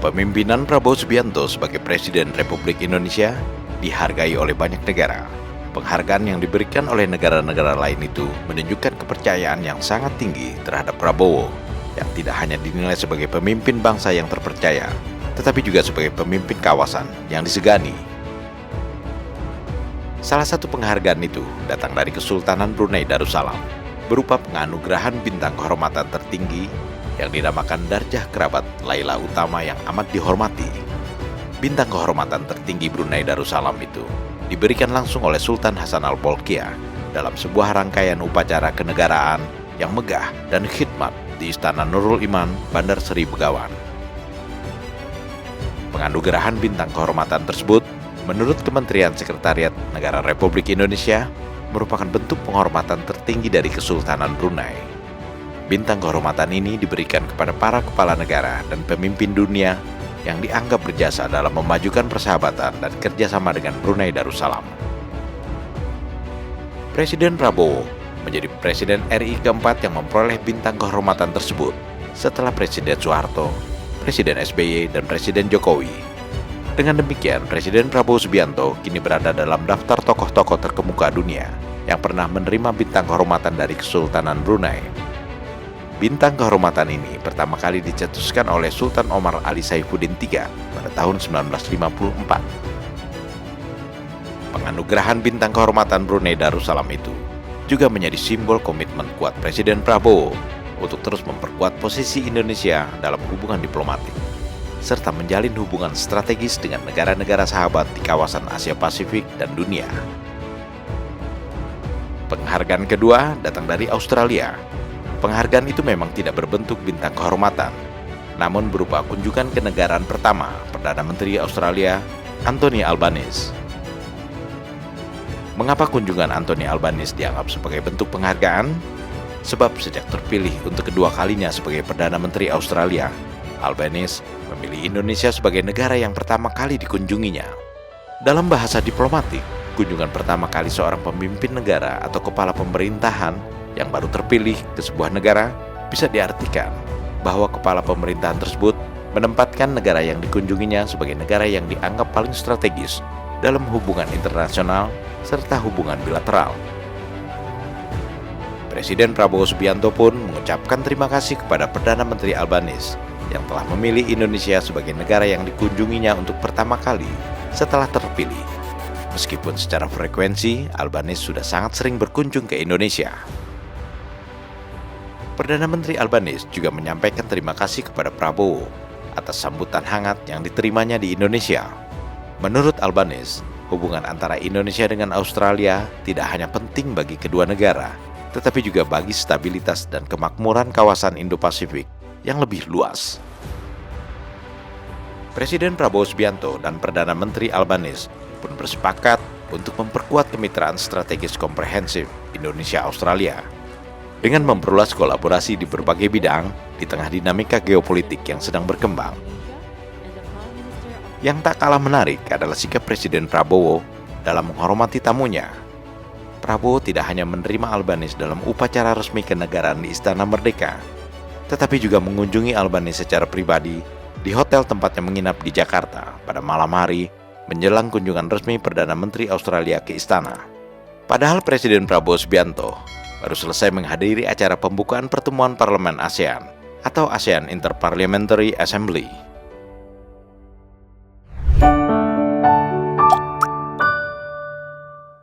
Kepemimpinan Prabowo Subianto sebagai Presiden Republik Indonesia dihargai oleh banyak negara. Penghargaan yang diberikan oleh negara-negara lain itu menunjukkan kepercayaan yang sangat tinggi terhadap Prabowo, yang tidak hanya dinilai sebagai pemimpin bangsa yang terpercaya, tetapi juga sebagai pemimpin kawasan yang disegani. Salah satu penghargaan itu datang dari Kesultanan Brunei Darussalam, berupa penganugerahan bintang kehormatan tertinggi yang dinamakan Darjah Kerabat Laila Utama yang amat dihormati. Bintang kehormatan tertinggi Brunei Darussalam itu diberikan langsung oleh Sultan Hasan Al-Bolkiah dalam sebuah rangkaian upacara kenegaraan yang megah dan khidmat di Istana Nurul Iman, Bandar Seri Begawan. Penganugerahan bintang kehormatan tersebut, menurut Kementerian Sekretariat Negara Republik Indonesia, merupakan bentuk penghormatan tertinggi dari Kesultanan Brunei. Bintang kehormatan ini diberikan kepada para kepala negara dan pemimpin dunia yang dianggap berjasa dalam memajukan persahabatan dan kerjasama dengan Brunei Darussalam. Presiden Prabowo menjadi Presiden RI keempat yang memperoleh bintang kehormatan tersebut setelah Presiden Soeharto, Presiden SBY, dan Presiden Jokowi. Dengan demikian, Presiden Prabowo Subianto kini berada dalam daftar tokoh-tokoh terkemuka dunia yang pernah menerima bintang kehormatan dari Kesultanan Brunei. Bintang kehormatan ini pertama kali dicetuskan oleh Sultan Omar Ali Saifuddin III pada tahun 1954. Penganugerahan bintang kehormatan Brunei Darussalam itu juga menjadi simbol komitmen kuat Presiden Prabowo untuk terus memperkuat posisi Indonesia dalam hubungan diplomatik, serta menjalin hubungan strategis dengan negara-negara sahabat di kawasan Asia Pasifik dan dunia. Penghargaan kedua datang dari Australia. Penghargaan itu memang tidak berbentuk bintang kehormatan, namun berupa kunjungan kenegaraan pertama Perdana Menteri Australia, Anthony Albanese. Mengapa kunjungan Anthony Albanese dianggap sebagai bentuk penghargaan? Sebab sejak terpilih untuk kedua kalinya sebagai Perdana Menteri Australia, Albanese memilih Indonesia sebagai negara yang pertama kali dikunjunginya. Dalam bahasa diplomatik, kunjungan pertama kali seorang pemimpin negara atau kepala pemerintahan yang baru terpilih ke sebuah negara bisa diartikan bahwa kepala pemerintahan tersebut menempatkan negara yang dikunjunginya sebagai negara yang dianggap paling strategis dalam hubungan internasional serta hubungan bilateral. Presiden Prabowo Subianto pun mengucapkan terima kasih kepada Perdana Menteri Albanese yang telah memilih Indonesia sebagai negara yang dikunjunginya untuk pertama kali setelah terpilih. Meskipun secara frekuensi, Albanese sudah sangat sering berkunjung ke Indonesia. Perdana Menteri Albanese juga menyampaikan terima kasih kepada Prabowo atas sambutan hangat yang diterimanya di Indonesia. Menurut Albanese, hubungan antara Indonesia dengan Australia tidak hanya penting bagi kedua negara, tetapi juga bagi stabilitas dan kemakmuran kawasan Indo-Pasifik yang lebih luas. Presiden Prabowo Subianto dan Perdana Menteri Albanese pun bersepakat untuk memperkuat kemitraan strategis komprehensif Indonesia-Australia dengan memperluas kolaborasi di berbagai bidang di tengah dinamika geopolitik yang sedang berkembang. Yang tak kalah menarik adalah sikap Presiden Prabowo dalam menghormati tamunya. Prabowo tidak hanya menerima Albanese dalam upacara resmi kenegaraan di Istana Merdeka, tetapi juga mengunjungi Albanese secara pribadi di hotel tempatnya menginap di Jakarta pada malam hari menjelang kunjungan resmi Perdana Menteri Australia ke istana. Padahal Presiden Prabowo Subianto baru selesai menghadiri acara pembukaan pertemuan Parlemen ASEAN atau ASEAN Interparliamentary Assembly.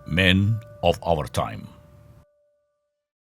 Men of our time.